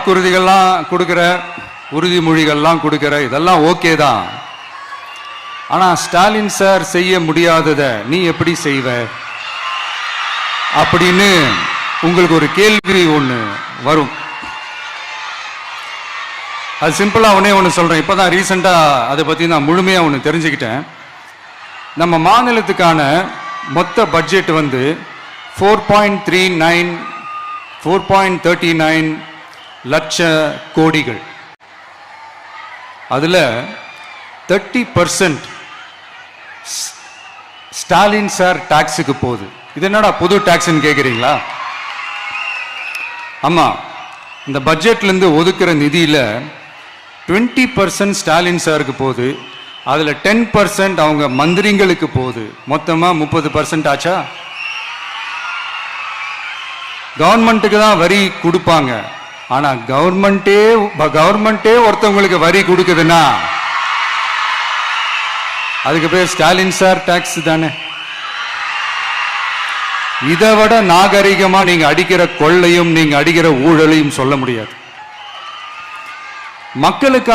வாக்குறுதிகள்லாம் கொடுக்குற, உறுதிமொழிகள்லாம் கொடுக்குற, இதெல்லாம் ஓகே தான். ஆனால் ஸ்டாலின் சார் செய்ய முடியாததை நீ எப்படி செய்வ அப்படின்னு உங்களுக்கு ஒரு கேள்வி ஒன்று வரும். அது சிம்பிளாக ஒன்று சொல்கிறேன். இப்போ தான் ரீசெண்டாக அதை பற்றி நான் முழுமையாக ஒன்று தெரிஞ்சுக்கிட்டேன். நம்ம மாநிலத்துக்கான மொத்த பட்ஜெட் வந்து 4.39 லட்ச கோடிகள். அதில் 30% ஸ்டாலின் சார் டாக்ஸுக்கு போகுது. இது என்னடா புது டாக்ஸ்ன்னு கேட்குறீங்களா? ஆமாம், இந்த பட்ஜெட்லேருந்து ஒதுக்குற நிதியில் 20% ஸ்டாலின் சாருக்கு போகுது. அதில் 10% அவங்க மந்திரிங்களுக்கு போகுது. மொத்தமாக 30% ஆச்சா? கவர்மெண்ட்டுக்கு தான் வரி கொடுப்பாங்க. ஆனால் கவர்மெண்ட்டே ஒருத்தவங்களுக்கு வரி கொடுக்குதுன்னா அதுக்கு பேர் ஸ்டாலின் சார் டாக்ஸ் தானே. இதை விட நாகரிகமாக நீங்கள் அடிக்கிற கொள்ளையும் நீங்கள் அடிக்கிற ஊழலையும் சொல்ல முடியாது. மக்களுக்காக